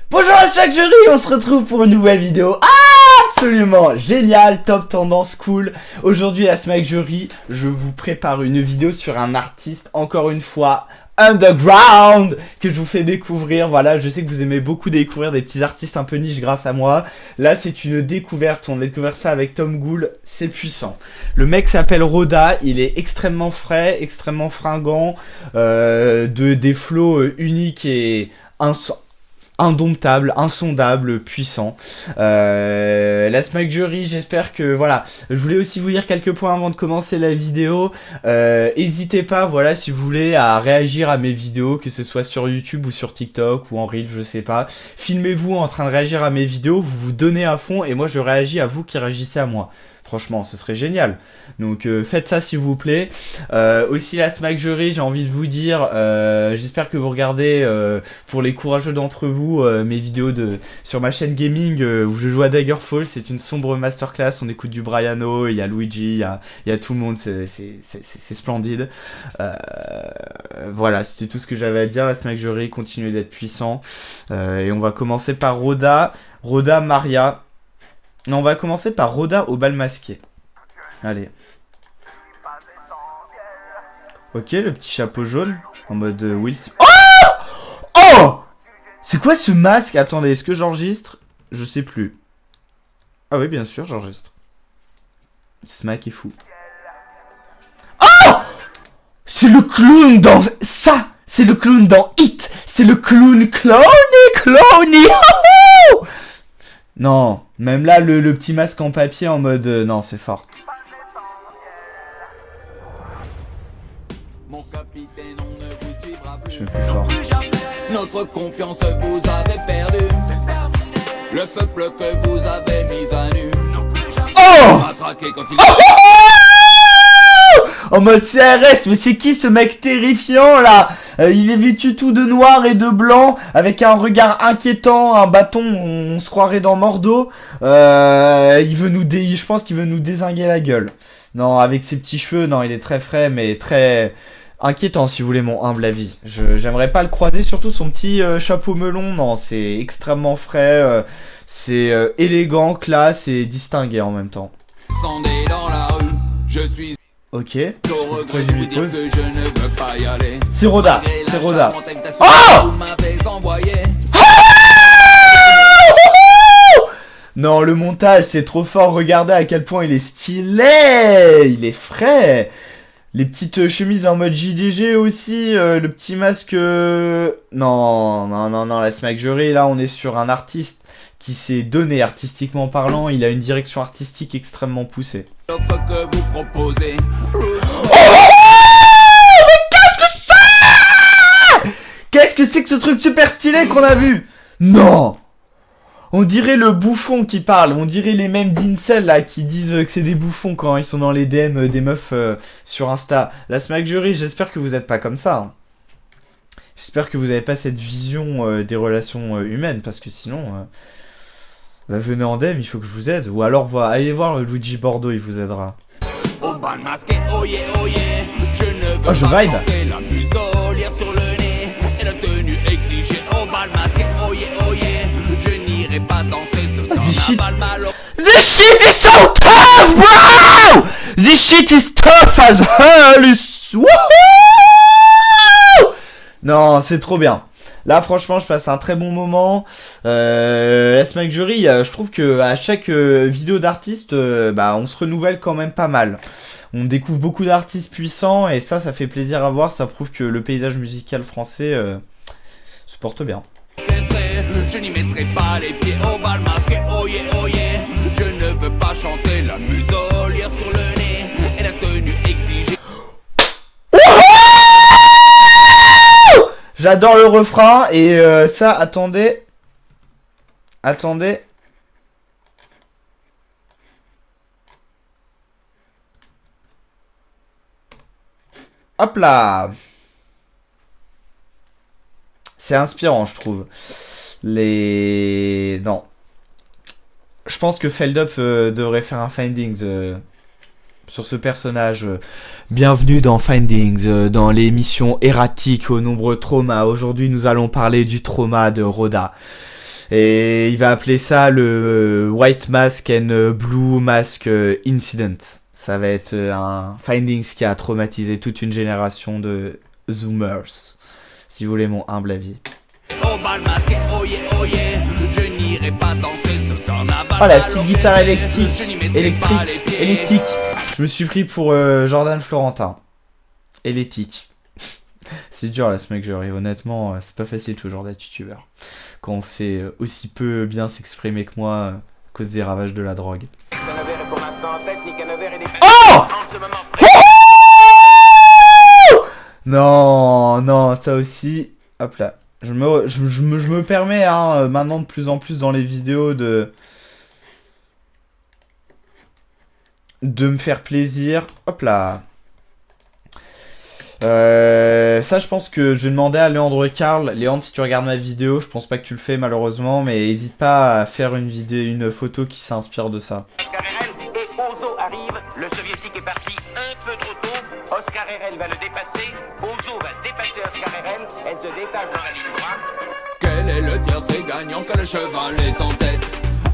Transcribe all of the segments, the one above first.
Bonjour à chaque jury, on se retrouve pour une nouvelle vidéo absolument géniale, top tendance, cool. Aujourd'hui à Smack Jury, je vous prépare une vidéo sur un artiste, encore une fois, underground, que je vous fais découvrir. Voilà, je sais que vous aimez beaucoup découvrir des petits artistes un peu niche grâce à moi. Là, c'est une découverte, on a découvert ça avec Tom Ghoul, c'est puissant. Le mec s'appelle Roda, il est extrêmement frais, extrêmement fringant, des flows uniques et indomptable, insondable, puissant. La Smack Jury, j'espère que voilà. Je voulais aussi vous dire quelques points avant de commencer la vidéo. N'hésitez pas, voilà, si vous voulez, à réagir à mes vidéos, que ce soit sur YouTube ou sur TikTok ou en Reel, je sais pas. Filmez-vous en train de réagir à mes vidéos, vous vous donnez à fond et moi je réagis à vous qui réagissez à moi. Franchement, ce serait génial. Donc faites ça s'il vous plaît. Aussi la Smack Jury, j'ai envie de vous dire, j'espère que vous regardez, pour les courageux d'entre vous, mes vidéos sur ma chaîne gaming où je joue à Daggerfall. C'est une sombre masterclass, on écoute du Briano, il y a Luigi, il y a tout le monde, c'est splendide. Voilà, c'était tout ce que j'avais à dire. La Smack Jury, continuez d'être puissant. Et on va commencer par Roda Maria. Non, on va commencer par Roda au bal masqué. Allez. Ok, le petit chapeau jaune. En mode Will Smith. Oh! Oh! C'est quoi ce masque? Attendez, est-ce que j'enregistre? Je sais plus. Ah oui, bien sûr, j'enregistre. Smack est fou. Oh! C'est le clown dans... Ça! C'est le clown dans Hit! C'est le clown clowny! Non, même là, le petit masque en papier en mode... non, c'est fort. Mon capitaine, on ne vous suivra plus. Je mets plus fort. Notre confiance vous avez perdu. Le peuple que vous avez mis à nu. Oh! A craqué quand il... En mode CRS, mais c'est qui ce mec terrifiant là? Il est vêtu tout de noir et de blanc, avec un regard inquiétant, un bâton, on se croirait dans Mordo. Il veut nous je pense qu'il veut nous dézinguer la gueule. Non, avec ses petits cheveux, non, il est très frais, mais très inquiétant si vous voulez mon humble avis. J'aimerais pas le croiser, surtout son petit chapeau melon, non, c'est extrêmement frais, c'est élégant, classe et distingué en même temps. Descendez dans la rue, je suis... Ok. au regret de vous dire que je ne veux pas y aller. C'est Roda, Malgré c'est la Roda. charmante invitation Oh! que vous m'avez envoyée. Non, le montage, c'est trop fort. Regardez à quel point il est stylé. Il est frais. Les petites chemises en mode JDG aussi. Le petit masque... Non, la Smack Jury, là, on est sur un artiste qui s'est donné artistiquement parlant. Il a une direction artistique extrêmement poussée. L'offre que vous proposez. Qu'est-ce que c'est que ce truc super stylé qu'on a vu? Non! On dirait le bouffon qui parle, on dirait les mêmes d'incel là qui disent que c'est des bouffons quand ils sont dans les DM des meufs sur Insta. La Smack Jury, j'espère que vous êtes pas comme ça. Hein. J'espère que vous n'avez pas cette vision des relations humaines, parce que sinon, bah, venez en DM, il faut que je vous aide. Ou alors allez voir Luigi Bordeaux, il vous aidera. Au bal masqué, oh yeah, je ne veux Oh, je pas vibe. porter la muselière sur le nez et la tenue exigée. Au bal masqué, oh yeah, je n'irai pas danser ce this shit. carnaval malheureux. This shit is so tough, bro! This shit is tough as hell! Woohoo! Non, c'est trop bien. Là, franchement, je passe un très bon moment. La Smack Jury, je trouve que à chaque vidéo d'artiste, bah, on se renouvelle quand même pas mal. On découvre beaucoup d'artistes puissants et ça fait plaisir à voir. Ça prouve que le paysage musical français se porte bien. Je n'y mettrai pas les pieds au bal masqué, oh yeah, je ne veux pas chanter la muselière sur le nez et la tenue exigée. J'adore le refrain et ça, attendez. Hop là. C'est inspirant, je trouve. Non. Je pense que Feldup devrait faire un Findings sur ce personnage. Bienvenue dans Findings, dans l'émission erratique aux nombreux traumas. Aujourd'hui, nous allons parler du trauma de Roda. Et il va appeler ça le White Mask and Blue Mask Incident. Ça va être un findings qui a traumatisé toute une génération de Zoomers. Si vous voulez mon humble avis. Au bal masqué, oh yeah, je n'irai pas danser ce carnaval. Oh la petite guitare électrique. Je me suis pris pour Jordan Florentin. Électrique. C'est dur la Smackjury, honnêtement, c'est pas facile toujours d'être youtubeur. Quand on sait aussi peu bien s'exprimer que moi à cause des ravages de la drogue. Oh! Non, non, ça aussi. Hop là. Je me permets hein, maintenant de plus en plus dans les vidéos de me faire plaisir. Hop là. Ça je pense que je vais demander à Léandre Carl. Léandre, si tu regardes ma vidéo, je pense pas que tu le fais malheureusement, mais n'hésite pas à faire une photo qui s'inspire de ça. Oscar RL et Ozo arrive, le soviétique est parti un peu trop tôt, Oscar RL va le dépasser, Ozo va dépasser Oscar RL, elle se détache dans la ligne droite. Quel est le tiercé gagnant que le cheval est en tête?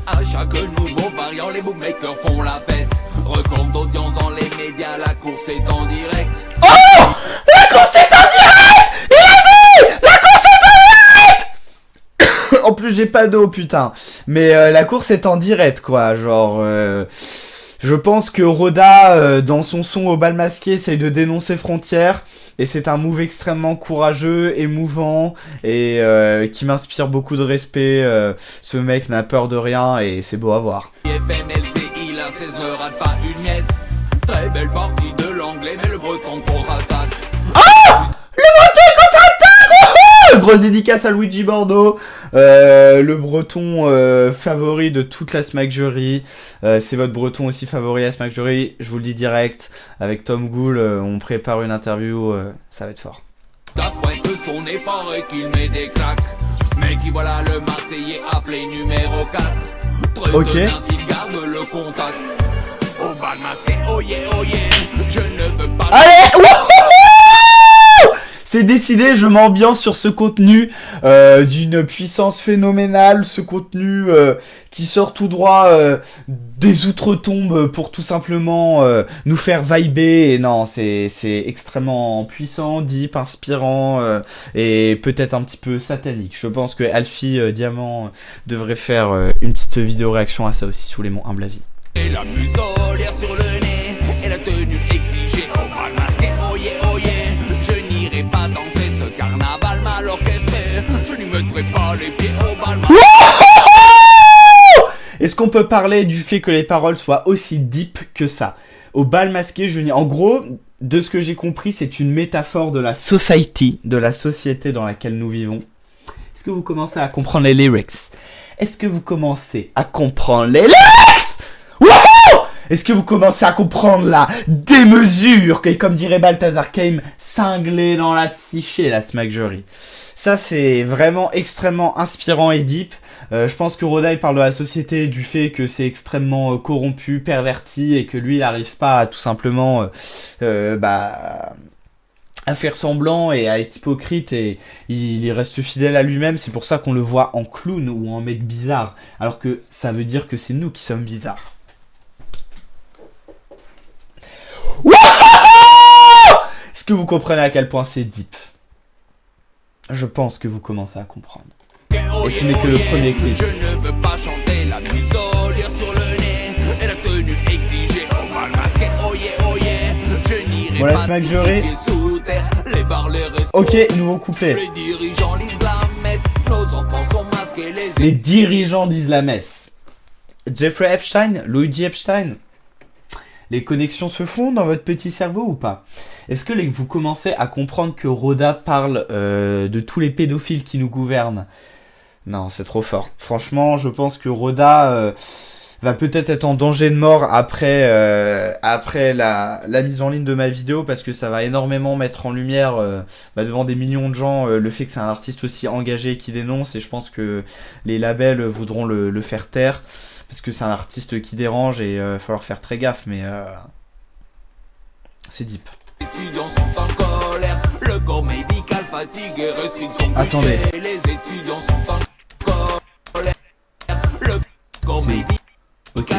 À chaque nouveau variant, les bookmakers font la fête. Record d'audience dans les médias, la course est en direct. Oh! La course est en direct! Il a dit! La course est en direct! En plus j'ai pas d'eau putain. Mais la course est en direct quoi. Genre je pense que Roda dans son son au bal masqué essaye de dénoncer Frontières. Et c'est un move extrêmement courageux, émouvant et qui m'inspire beaucoup de respect. Ce mec n'a peur de rien et c'est beau à voir. FMLCI, la 16 ne rate pas une miette. Très belle partie de l'anglais, mais le breton contre-attaque. Oh! Le breton contre-attaque! Grosse dédicace à Luigi Bordeaux. Le breton favori de toute la Smackjury. C'est votre breton aussi favori à Smackjury. Je vous le dis direct. Avec Tom Gould, on prépare une interview. Ça va être fort. D'après que son effort et qu'il met des claques. Mais qui voilà le Marseillais appelé numéro 4. Ok. Ainsi garde le contact. Au bal masqué, oh yeah, je ne veux pas. Allez! C'est décidé, je m'ambiance sur ce contenu d'une puissance phénoménale, ce contenu qui sort tout droit des outre-tombes pour tout simplement nous faire vibrer. Et non, c'est extrêmement puissant, deep, inspirant et peut-être un petit peu satanique. Je pense que Alfie Diamant devrait faire une petite vidéo réaction à ça aussi, si vous voulez mon humble avis. Et la muselière sur le nez, et la tenue exigée au bal masqué, oh yeah, je n'irai pas danser ce carnaval mal orchestré, je n'y mettrai pas les pieds au bal masqué. Est-ce qu'on peut parler du fait que les paroles soient aussi deep que ça? Au bal masqué, en gros, de ce que j'ai compris, c'est une métaphore de la society, de la société dans laquelle nous vivons. Est-ce que vous commencez à comprendre les lyrics? Est-ce que vous commencez à comprendre les lyrics? Wouhou! Est-ce que vous commencez à comprendre la démesure et comme dirait Balthazar Kame, cinglé dans la psyché, la Smackjury. Ça c'est vraiment extrêmement inspirant et deep. Je pense que Roda il parle de la société, du fait que c'est extrêmement corrompu, perverti et que lui il n'arrive pas à tout simplement à faire semblant et à être hypocrite et il reste fidèle à lui-même. C'est pour ça qu'on le voit en clown ou en mec bizarre, alors que ça veut dire que c'est nous qui sommes bizarres. Est-ce que vous comprenez à quel point c'est deep? Je pense que vous commencez à comprendre. Et ce n'est que le premier clip. Je ne veux pas chanter la muselière sur le nez et la tenue exigée au bal masqué, oh yeah, je n'irai Bon, la pas Smackjury. sous terre, les bars, les restos. Ok, nouveau couplet. Les dirigeants lisent la messe, nos enfants sont masqués, Les dirigeants disent la messe. Jeffrey Epstein, Luigi Epstein. Les connexions se font dans votre petit cerveau ou pas? Est-ce que vous commencez à comprendre que Roda parle de tous les pédophiles qui nous gouvernent? Non, c'est trop fort. Franchement, je pense que Roda va peut-être être en danger de mort après la mise en ligne de ma vidéo, parce que ça va énormément mettre en lumière devant des millions de gens le fait que c'est un artiste aussi engagé qui dénonce, et je pense que les labels voudront le faire taire. Parce que c'est un artiste qui dérange et il va falloir faire très gaffe, mais c'est deep. Les étudiants sont en colère, le corps médical fatigué, restrictions. Attendez. Les étudiants sont en colère. comédie. Ok.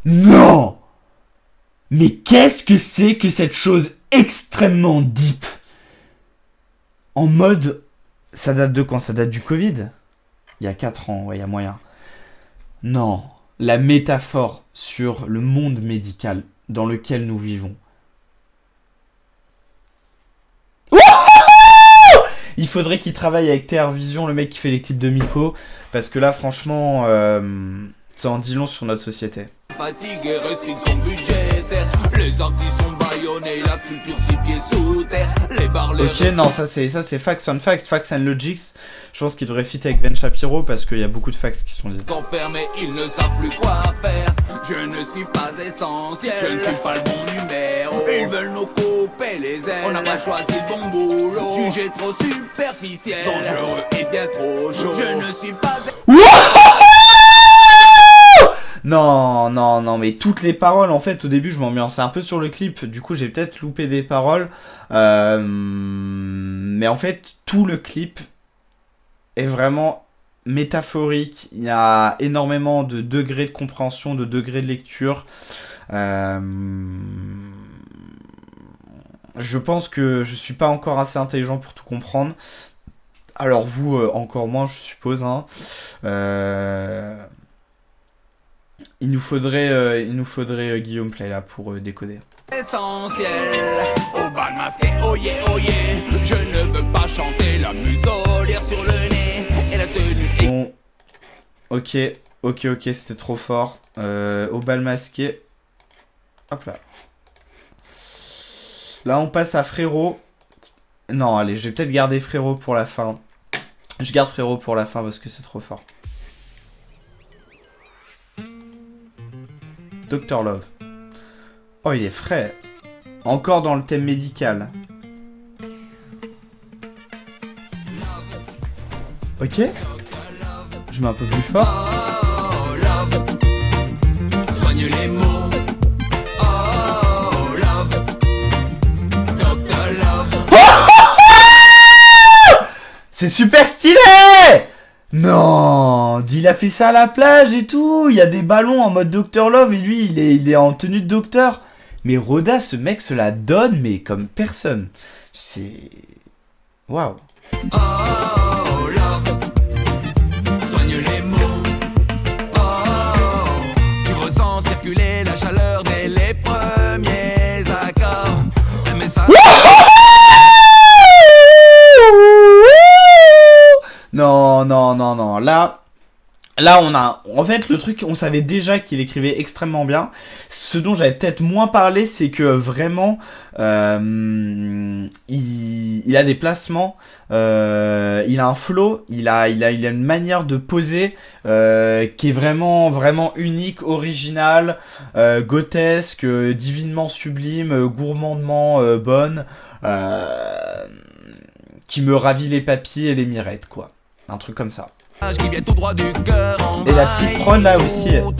Non! Mais qu'est-ce que c'est que cette chose extrêmement deep? En mode... Ça date de quand? Ça date du Covid? Il y a 4 ans, ouais, il y a moyen. Non, la métaphore sur le monde médical dans lequel nous vivons. Il faudrait qu'il travaille avec TR Vision, le mec qui fait les clips de Miko, parce que là, franchement, ça en dit long sur notre société. Fatigue et restrictions budgétaires. Les artistes sont bâillonnés, la culture 6 pieds sous terre. Les bars, les Ok, non, ça c'est Facts on Facts, Facts and Logics. Je pense qu'il devrait fit avec Ben Shapiro parce qu'il y a beaucoup de facts qui sont dites. enfermés, ils ne savent plus quoi faire. Je ne suis pas essentiel, je ne suis pas le bon numéro. Ils veulent nous couper les ailes, on n'a pas choisi le bon boulot. Jugé trop superficiel, dangereux et bien trop chaud. Je ne suis pas... Non, non, non, mais toutes les paroles, en fait, au début, je m'ambiançais un peu sur le clip. Du coup, j'ai peut-être loupé des paroles. Mais en fait, tout le clip est vraiment métaphorique. Il y a énormément de degrés de compréhension, de degrés de lecture. Je pense que je suis pas encore assez intelligent pour tout comprendre. Alors vous, encore moins, je suppose. Hein. Il nous faudrait Guillaume Play là pour décoder. Essentiel, au bal masqué, oh yeah, je ne veux pas chanter la muselière sur le nez et la tenue. Bon, ok, c'était trop fort. Au bal masqué, hop là. Là, on passe à Frérot. Non, allez, je vais peut-être garder Frérot pour la fin. Je garde Frérot pour la fin parce que c'est trop fort. Dr Love. Oh, il est frais. Encore dans le thème médical. Ok. Je mets un peu plus fort. Oh love, soigne les mots. Oh love, Dr Love. C'est super stylé! Non, il a fait ça à la plage et tout. Il y a des ballons en mode Dr Love et lui, il est en tenue de docteur. Mais Roda, ce mec se la donne, mais comme personne. C'est... Waouh. Oh love, soigne les mots. Oh, tu ressens circuler la chaleur dès les premiers accords. Un message. Non, non, non, non. Là, on a... En fait, le truc, on savait déjà qu'il écrivait extrêmement bien. Ce dont j'avais peut-être moins parlé, c'est que vraiment, il a des placements, il a un flow, il a une manière de poser qui est vraiment, vraiment unique, originale, grotesque, divinement sublime, gourmandement bonne, qui me ravit les papilles et les mirettes, quoi. Un truc comme ça. Qui vient tout droit du cœur. Et la petite prod là aussi. Oh!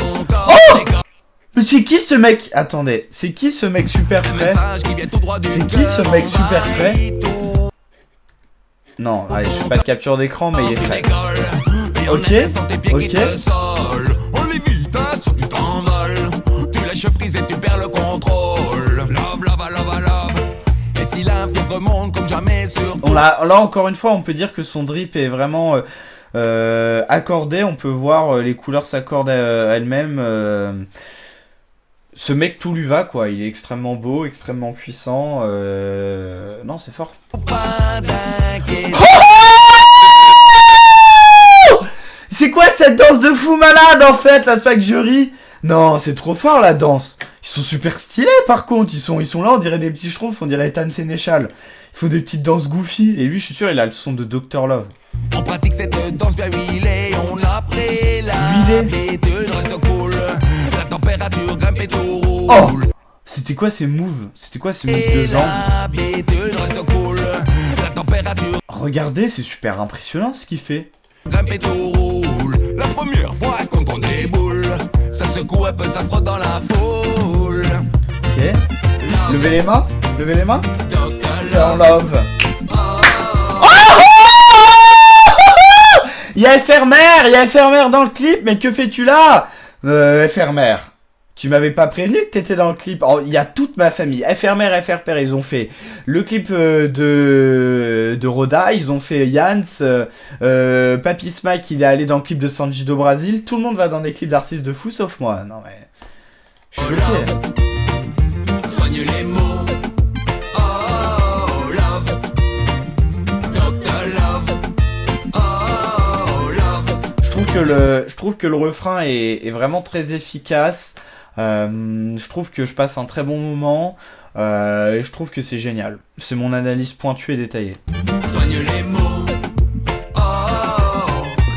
Mais c'est qui ce mec? Attendez, c'est qui ce mec super frais? C'est qui ce mec super frais? Non, allez, je fais pas de capture d'écran, mais il est frais. Ok, ok. On l'évite, tu t'envoles. Tu lâches prise et tu perds le contrôle. Love, love, love, love. Et si la fièvre remonte comme jamais sur... Là, encore une fois, on peut dire que son drip est vraiment... accordé, on peut voir les couleurs s'accordent à elles-mêmes. Ce mec, tout lui va, quoi. Il est extrêmement beau, extrêmement puissant. Non, c'est fort. C'est quoi cette danse de fou malade, en fait, la Factory? Non, c'est trop fort, la danse. Ils sont super stylés, par contre. Ils sont là, on dirait des petits schtroumpfs, on dirait Ethan Sénéchal. Ils font des petites danses goofy. Et lui, je suis sûr, il a le son de Dr Love. On pratique cette danse bien huilée, on l'a pris l'habitude, reste cool. La température grimpe et tout roule. Oh! C'était quoi ces moves? C'était quoi ces moves de jambes? L'habitude reste cool. La température Regardez, c'est super impressionnant ce qu'il fait. grimpe et tout roule. La première fois quand on déboule, ça secoue un peu, ça frotte dans la foule. Ok. Levez les mains. Levez les mains. Dr Dr Love. Oh, Il y a FR dans le clip, mais que fais-tu là? FR, tu m'avais pas prévenu que t'étais dans le clip. Oh, il y a toute ma famille. FR, FR, ils ont fait le clip de Roda, ils ont fait Yans, Papy Smack, il est allé dans le clip de Sanji do Brasil. Tout le monde va dans des clips d'artistes de fou, sauf moi. Non mais... Je suis choqué. Soigne les mots. Oh, love. Dr. Love. Oh, love. Je trouve que le refrain est vraiment très efficace. Je trouve que je passe un très bon moment. Et je trouve que c'est génial. C'est mon analyse pointue et détaillée. Soigne les mots. Oh,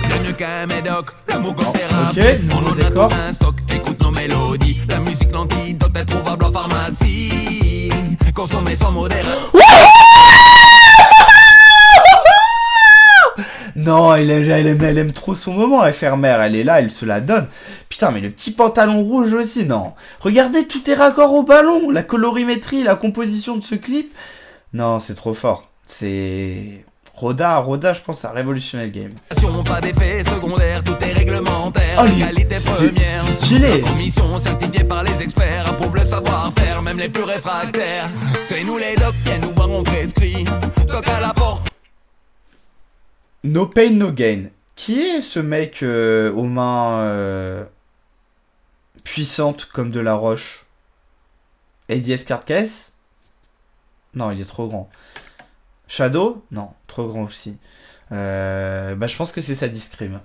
bien qu'un médoc. L'amour comme thérapie. Ok, nouveau décor. Un stock. Écoute nos mélodies. La musique l'antidote est trouvable en pharmacie. Consommer sans modérer. Non, elle aime trop son moment, FR, elle est là, elle se la donne. Putain, mais le petit pantalon rouge aussi, non. Regardez, tout est raccord au ballon, la colorimétrie, la composition de ce clip. Non, c'est trop fort. C'est... Roda, je pense, ça a révolutionné le game. Pas d'effet secondaire, tout est réglementaire. Oh, qualité première. Stylé. Commission certifiée par les experts, approuve le savoir-faire, même les plus réfractaires. C'est nous les docs, viens nous voir, on prescrit. Toc à la porte. No pain, no gain. Qui est ce mec aux mains puissantes comme de la roche? Eddie Escartes? Non, il est trop grand. Shadow? Non, trop grand aussi. Je pense que c'est Sadiscrim.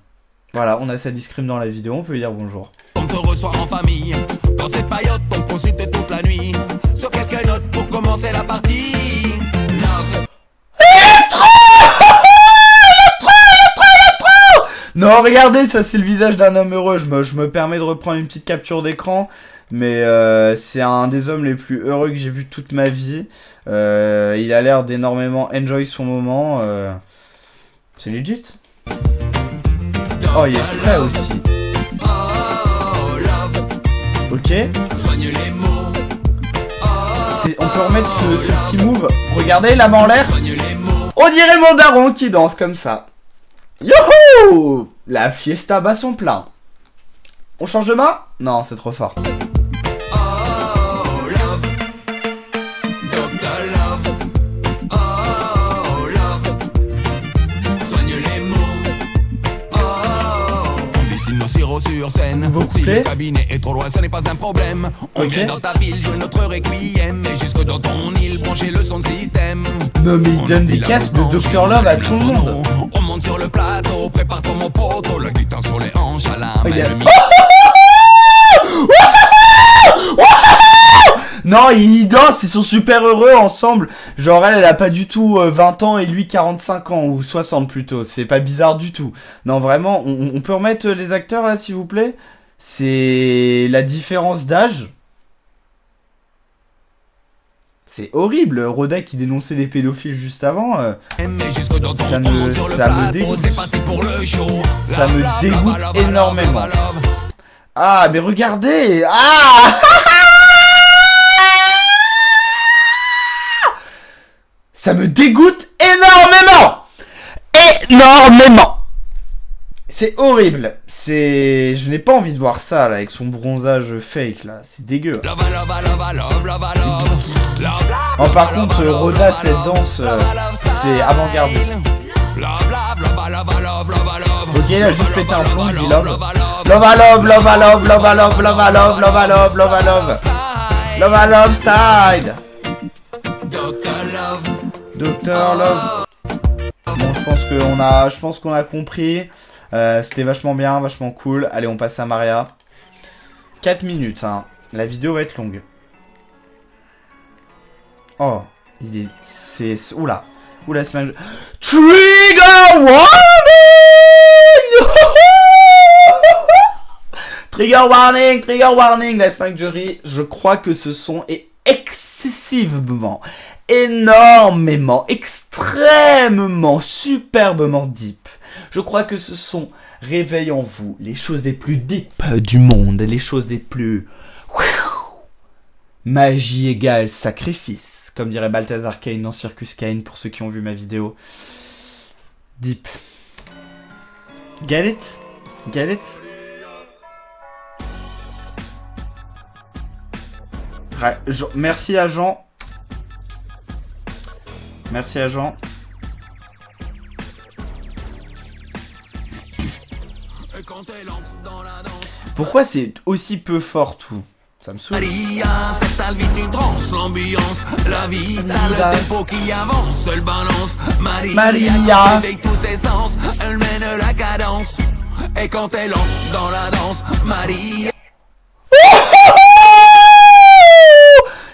Voilà, on a Sadiscrim dans la vidéo, on peut lui dire bonjour. On te reçoit en famille. Dans cette paillote, on consulte toute la nuit. Sur quelques notes pour commencer la partie. Love. Non, regardez, ça c'est le visage d'un homme heureux. Je me permets de reprendre une petite capture d'écran. Mais c'est un des hommes les plus heureux que j'ai vu toute ma vie. Il a l'air d'énormément enjoy son moment. C'est legit. Oh, il est frais aussi. Ok. On peut remettre ce petit move. Regardez, la main en l'air. On dirait mon daron qui danse comme ça. Youhou! La fiesta bat son plein. On change de main? Non, c'est trop fort. Sur scène, si le cabinet est trop loin, ce n'est pas un problème. On vient dans ta ville, jouer notre requiem. Et jusque dans ton île, brancher le son de système. Non mais il donne des casques de Dr Love à tout le monde. On monte sur le plateau, prépare ton mon poteau. La guitare sur les hanches à la main. Non, ils dansent, ils sont super heureux ensemble. Genre elle a pas du tout 20 ans et lui 45 ans, ou 60 plutôt. C'est pas bizarre du tout. Non, vraiment, on peut remettre les acteurs là, s'il vous plaît? C'est la différence d'âge. C'est horrible. Roda qui dénonçait les pédophiles juste avant. Ça me dégoûte. Ça me dégoûte énormément. Ah, mais regardez. Ah. Ça me dégoûte énormément. C'est horrible. Je n'ai pas envie de voir ça là, avec son bronzage fake là. C'est dégueu. Oh, par contre, Roda, cette danse, c'est avant-gardiste. Ok, il a juste pété un plomb, il dit love. Love a love, love a love, love a love, love a love, love a love, love a love. Love a love style. Dr Love. Bon, je pense qu'on a compris. C'était vachement bien, vachement cool. Allez, on passe à Maria. 4 minutes, hein. La vidéo va être longue. Oh, oula. Oula, c'est mal. Trigger warning. Trigger warning, la Smack Jury. Je crois que ce son est excessivement, énormément, extrêmement, superbement deep. Je crois que ce son réveille en vous les choses les plus deep du monde, les choses les plus... Magie égale sacrifice, comme dirait Balthazar Kane dans Circus Kane, pour ceux qui ont vu ma vidéo. Deep. Get it? Get it? Ouais, merci à Jean. Merci à Jean. Pourquoi c'est aussi peu fort tout? Ça me saoule. Maria s'installe vite une transe, l'ambiance, la vie, t'as le tempo qui avance, seule balance. Maria avec tous ses sens, elle mène la cadence. Et quand elle entre dans la danse, Maria.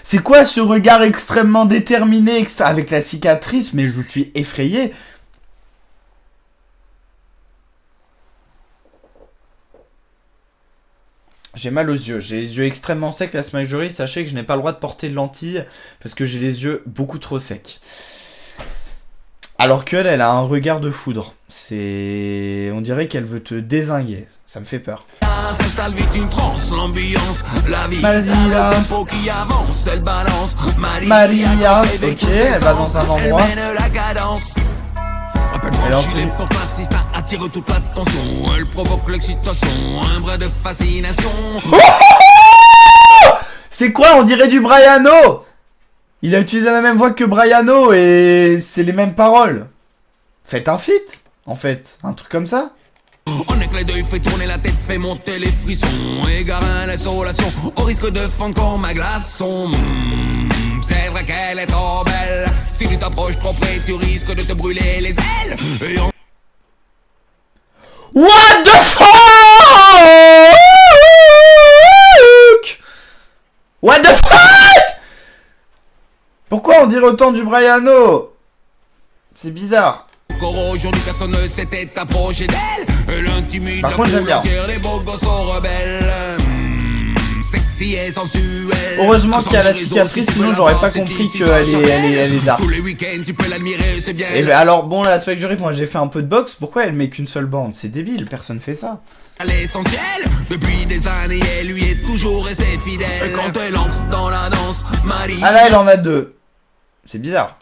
C'est quoi ce regard extrêmement déterminé avec la cicatrice? Mais je suis effrayé. J'ai mal aux yeux. J'ai les yeux extrêmement secs, la Smack Jury. Sachez que je n'ai pas le droit de porter de lentilles parce que j'ai les yeux beaucoup trop secs. Alors qu'elle, elle a un regard de foudre. On dirait qu'elle veut te dézinguer. Ça me fait peur. S'installe vite une transe, l'ambiance, la vie, Maria. le tempo qui avance, elle balance. Maria, ok, elle va dans un endroit. Elle mène la cadence. Elle Elle porte l'assistant, attire toute l'attention. Elle provoque l'excitation, un brin de fascination. C'est quoi? On dirait du Briano. Il a utilisé la même voix que Briano et c'est les mêmes paroles. Faites un feat, en fait, un truc comme ça. En éclat d'œil fait tourner la tête, fait monter les frissons. Égarin l'insolation, au risque de fendre comme un glaçon. C'est vrai qu'elle est trop belle. Si tu t'approches trop près, tu risques de te brûler les ailes. Et on... What the fuck? What the fuck? Pourquoi on dirait autant du Briano? C'est bizarre. Encore aujourd'hui, personne ne s'était approché d'elle. Elle intimide Par contre, j'aime bien. les beaux gosses sont rebelles. Sexy et sensuelle. Heureusement qu'il y a la cicatrice, sinon j'aurais pas compris qu'elle est dark. Tous les week-ends, tu peux l'admirer, c'est bien. Et ben alors, bon, la Smack Jury, moi j'ai fait un peu de boxe. Pourquoi elle met qu'une seule bande? C'est débile, personne fait ça. L'essentiel, depuis des années, elle lui est toujours restée fidèle. Et quand elle entre dans la danse, Marie. Ah là, elle en a deux. C'est bizarre.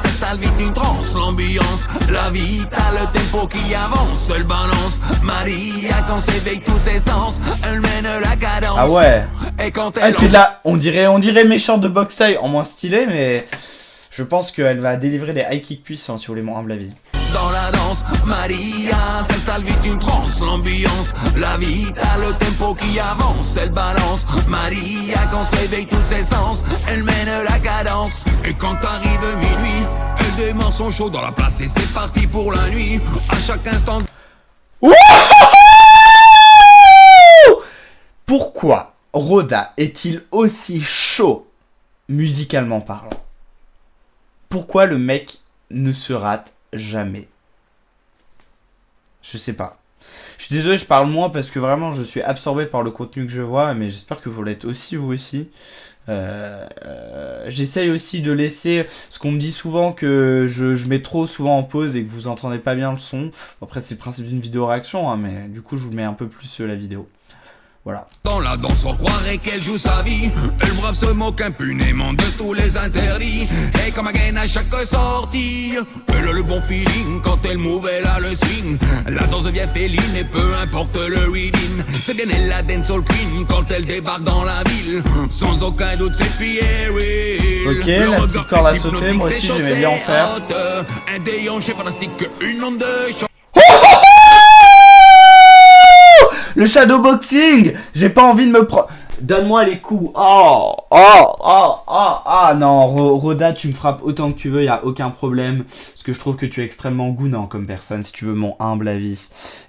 S'installe vite une transe, l'ambiance, la vie, t'as le tempo qui avance, seule balance. Maria, quand s'éveille tous ses sens, elle mène la cadence. Ah ouais. Et quand Elle elle fait de la... On dirait méchante de boxe taille en moins stylé, mais je pense qu'elle va délivrer des high kicks puissants, si vous voulez mon humble avis. dans la danse, Maria s'installe vite une transe, l'ambiance, la vie, t'as le tempo qui avance, elle balance, Maria quand s'éveille tous ses sens, elle mène la cadence, et quand arrive minuit, elle démarre son show dans la place et c'est parti pour la nuit, à chaque instant. Pourquoi Roda est-il aussi chaud, musicalement parlant? Pourquoi le mec ne se rate jamais? Je sais pas. Je suis désolé, je parle moins parce que vraiment je suis absorbé par le contenu que je vois, mais j'espère que vous l'êtes aussi, vous aussi. J'essaye aussi de laisser, parce qu'on me dit souvent que je mets trop souvent en pause et que vous entendez pas bien le son. Après c'est le principe d'une vidéo réaction, hein, mais du coup je vous mets un peu plus la vidéo. Voilà. Dans la danse, on croirait qu'elle joue sa vie. Elle brave se moque impunément de tous les interdits. Et comme again à chaque sortie, elle a le bon feeling quand elle move, elle a le swing. La danse devient féline et peu importe le reading. C'est bien elle la dancehall queen quand elle débarque dans la ville. Sans aucun doute c'est fierté. Ok, la petite corde à sauter, moi aussi j'aimais bien en faire. Un déhanché fantastique, une onde de choc. Le shadowboxing! J'ai pas envie de me prendre... Donne-moi les coups. Non, Roda, tu me frappes autant que tu veux, y a aucun problème. Parce que je trouve que tu es extrêmement gounant comme personne, si tu veux mon humble avis.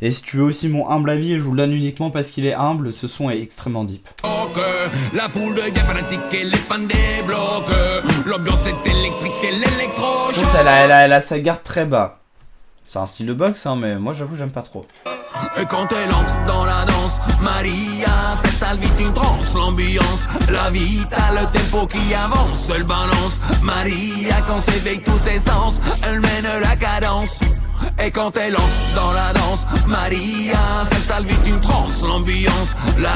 Et si tu veux aussi mon humble avis, et je vous le donne uniquement parce qu'il est humble, ce son est extrêmement deep. La foule devient fanatique et les fans débloquent. L'ambiance est électrique et l'électrochoc. Elle a sa garde très bas. C'est un style de boxe, hein, mais moi j'avoue j'aime pas trop. Et quand elle entre dans la danse, Maria s'installe vite une transe, l'ambiance, la vie, t'as le tempo qui avance, elle balance, Maria quand s'éveille tous ses sens, elle mène la cadence. Et quand elle entre dans la danse, Maria s'installe vite une transe, l'ambiance, la...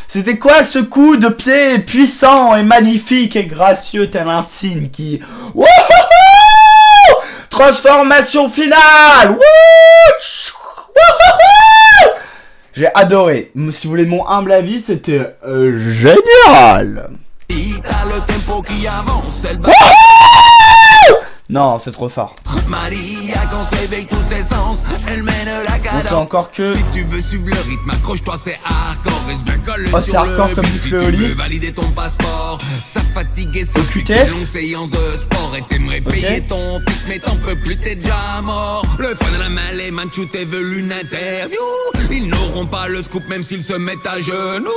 C'était quoi ce coup de pied puissant et magnifique et gracieux tel un cygne qui... Transformation finale. Wouhou. J'ai adoré. Si vous voulez mon humble avis, c'était génial. T'as le tempo qui avance, elle Non, c'est trop fort. Maria quand s'éveille tous ses sens, elle mène la On cadence. sait encore que... Si tu veux suivre le rythme, accroche-toi, c'est hardcore. Reste bien collé Oh, c'est sur hardcore le comme beat du si fleu au tu lit. veux valider ton passeport. Ça fatigue et ça QTF. fait une longue séance de sport. Et t'aimerais payer ton flic, mais t'en peux plus, t'es déjà mort. Le fan de la malle et Manchou t'es veut une interview. Ils n'auront pas le scoop même s'ils se mettent à genoux.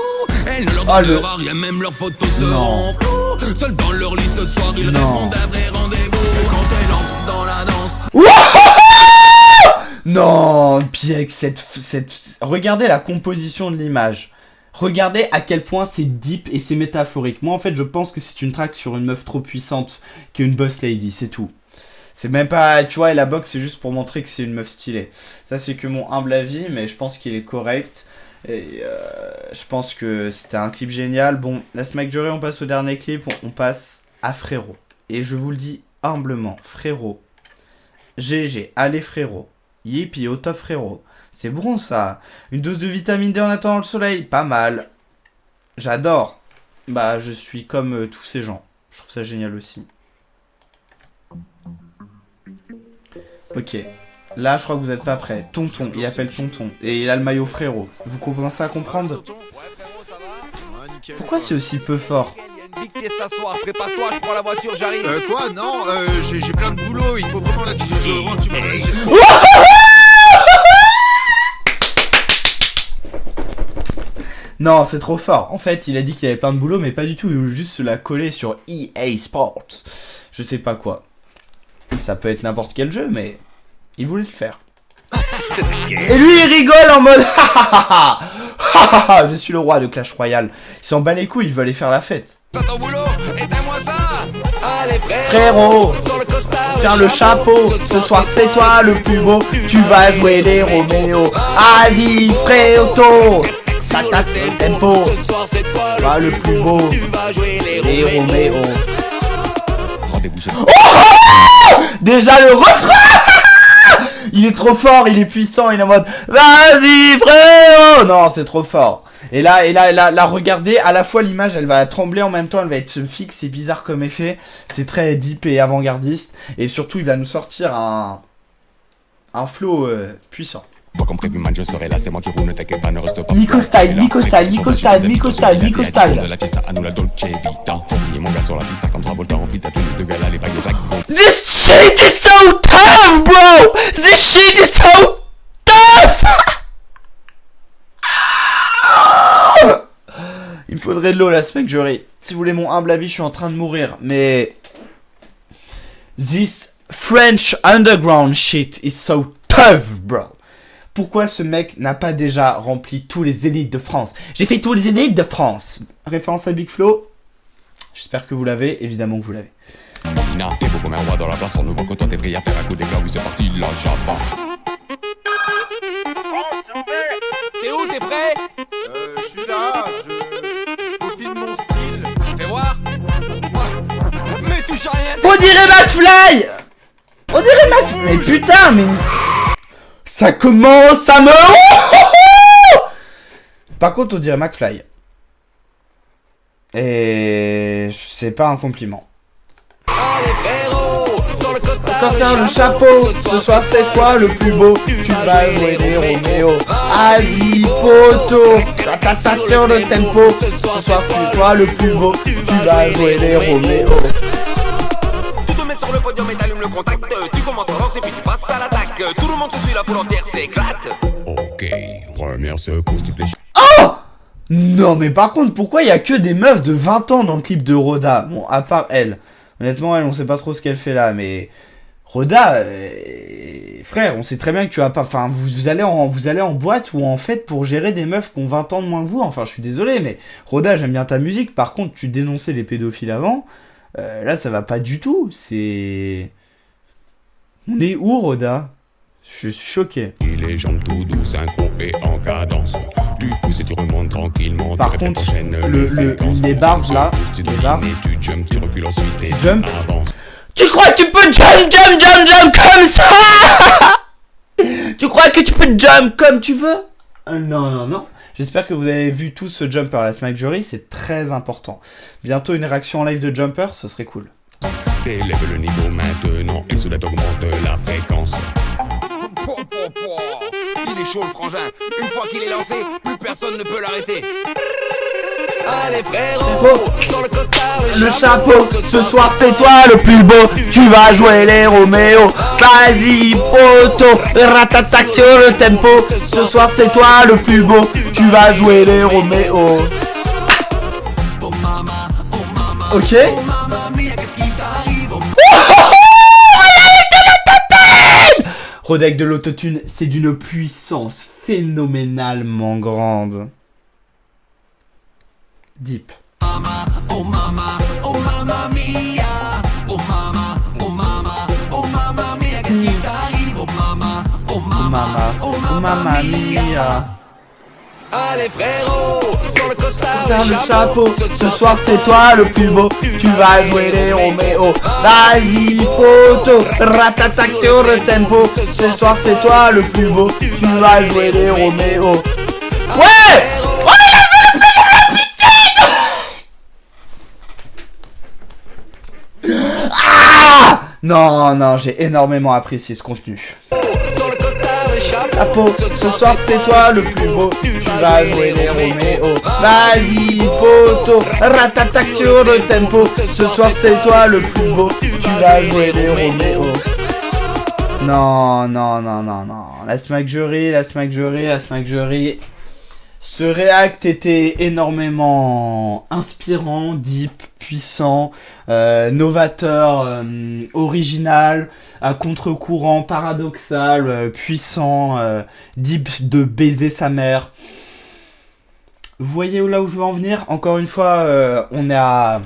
Elle ne leur donnera rien, même leurs photos seront floues. Seuls dans leur lit ce soir, ils répondent à vrai rendez-vous. Quand elle entre dans la danse. Non, Piek, regardez la composition de l'image. Regardez à quel point c'est deep et c'est métaphorique. Moi, en fait, je pense que c'est une track sur une meuf trop puissante qui est une boss lady, c'est tout. C'est même pas, tu vois, et la box, c'est juste pour montrer que c'est une meuf stylée. Ça, c'est que mon humble avis, mais je pense qu'il est correct. Et je pense que c'était un clip génial. Bon, la Smack Jury, on passe au dernier clip. On passe à Frérot. Et je vous le dis humblement, Frérot. GG, allez Frérot. Yippie, au top Frérot. C'est bon ça. Une dose de vitamine D en attendant le soleil. Pas mal. J'adore. Bah, je suis comme tous ces gens. Je trouve ça génial aussi. Ok. Là, je crois que vous êtes pas prêts. Tonton, il appelle Tonton. Et il a le maillot Frérot. Vous commencez à comprendre? Pourquoi c'est aussi peu fort? Big fiesta soir, prépare-toi, je prends la voiture, j'arrive. Quoi? Non, j'ai plein de boulot, il faut vraiment là que je rentre, tu m'as... Non, c'est trop fort. En fait, il a dit qu'il avait plein de boulot, mais pas du tout. Il voulait juste se la coller sur EA Sports. Je sais pas quoi. Ça peut être n'importe quel jeu, mais il voulait le faire. Et lui, il rigole en mode je suis le roi de Clash Royale. Il s'en bat les couilles, il veut aller faire la fête. Fais ton boulot, éteins-moi ça. Allez Frérot, sur le costard, tiens le chapeau. Ce soir, c'est toi le plus beau. Tu vas jouer les Roméo. Allez, frérot. Ça tape le tempo. Ce soir c'est toi Toi le plus beau. tu vas jouer Les Roméo. Rendez-vous chez Déjà le refrain. Il est trop fort, il est puissant, il est en mode vas-y frérot. Non, c'est trop fort. Et là, regardez, à la fois l'image, elle va trembler en même temps, elle va être fixe, c'est bizarre comme effet. C'est très deep et avant-gardiste. Et surtout, il va nous sortir un flow puissant. Moi comme prévu man je serai là, c'est moi qui roule, ne t'inquiète pas, ne reste pas. Nico style, Nico style, Nico style, Nico style, Nico style. De la fiesta à nous la Dolce Vita. Oubliez mon gars sur la piste, quand Travolta remplit ta tenue de gala, les bagues de drague. This shit is so tough, bro! This shit is so tough! Il me faudrait de l'eau, la Smack Jury. Si vous voulez mon humble avis, je suis en train de mourir. Mais... This French underground shit is so tough, bro. Pourquoi ce mec n'a pas déjà rempli tous les élites de France? J'ai fait tous les élites de France. Référence à Big Flo. J'espère que vous l'avez, évidemment que vous l'avez. Nina, t'es beau comme un roi dans la place, on ne voit que toi, t'es pris à faire un coup d'éclat, oui c'est parti, là j'avance. T'es où, t'es prêt? Je suis là, je peaufine mon style. Fais voir. Mais touche à rien. On dirait McFly. On dirait McFly. Mais putain, mais... Ça commence à me... Par contre, on dirait McFly. Et... C'est pas un compliment. Allez frérot, sur le costard, Costard, le chapeau. Ce soir, c'est toi le plus beau. Tu vas jouer les Roméo. Vas-y, poto. Ta sur le tempo. Ce soir, c'est toi le plus beau. Tu vas jouer les Roméo. Tu te mets sur le podium et t'allumes le contact. Tu commences à lancer puis tu passes à l'attaque. Tout le monde te suit, la foule entière s'éclate. Ok, première secousse, tu fléchis. Oh! Non, mais par contre, pourquoi il y a que des meufs de 20 ans dans le clip de Roda? Bon, à part elle. Honnêtement, elle, on sait pas trop ce qu'elle fait là, mais... Roda, frère, on sait très bien que tu vas pas... Enfin, vous allez en boîte ou en fête pour gérer des meufs qui ont 20 ans de moins que vous. Enfin, je suis désolé, mais... Roda, j'aime bien ta musique. Par contre, tu dénonçais les pédophiles avant. Là, ça va pas du tout. C'est... On est où, Roda? Je suis choqué. Les jambes tout doux, synchro et en cadence. Du coup, si tu remontes tranquillement, Par tu contre, répètes les bars là, tu les bars, tu jump, tu recules ensuite et tu jump. avances. Tu crois que tu peux jump comme ça? Tu crois que tu peux jump comme tu veux? Non. J'espère que vous avez vu tout ce jumper à la Smack Jury, c'est très important. Bientôt une réaction en live de jumper, ce serait cool. Élève le niveau maintenant et soudain augmente la fréquence. Il est chaud le frangin. Une fois qu'il est lancé, plus personne ne peut l'arrêter. Allez frérot, sur le costard, Le chapeau, ce soir c'est toi le plus beau. Tu vas jouer les Roméo. Vas-y poto, ratatac sur le tempo. Ce soir c'est toi le plus beau. Tu vas jouer les Roméo. Ok. Rodec de l'autotune, c'est d'une puissance phénoménalement grande. Deep. oh mama mia. Oh mama mia, qu'est-ce qui t'arrive? Oh Mamma mia. Allez frérot, sur le costard, Faire le chapeau, ce soir c'est toi le plus beau. Tu vas jouer les Roméo. Vas-y poto, ratatac sur le tempo. Ce soir c'est toi le plus beau. Tu vas jouer les Roméo. Ouais! Ah! Non, j'ai énormément apprécié ce contenu. Chapeau, ce soir c'est toi le plus beau. Tu vas jouer les Roméo. Vas-y poto, ratatac sur le tempo. Ce soir c'est toi le plus beau. Tu vas jouer les Roméo. Non. La Smack Jury. Ce react était énormément inspirant, deep, puissant, novateur, original, à contre-courant, paradoxal, puissant, deep de baiser sa mère. Vous voyez là où je veux en venir? Encore une fois, on est à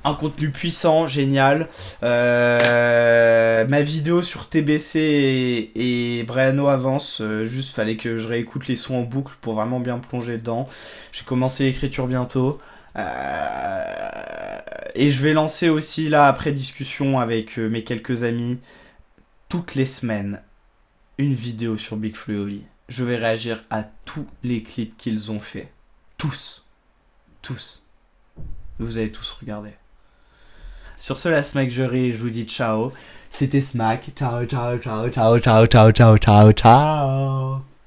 un contenu puissant, génial. Ma vidéo sur TBC et Briano avance. Juste fallait que je réécoute les sons en boucle pour vraiment bien plonger dedans. J'ai commencé l'écriture bientôt. Et je vais lancer aussi là, après discussion avec mes quelques amis, toutes les semaines, une vidéo sur Big Flo et Oli. Je vais réagir à tous les clips qu'ils ont fait. Tous. Vous allez tous regarder. Sur ce, la Smack Jury, je vous dis ciao. C'était Smack. Ciao.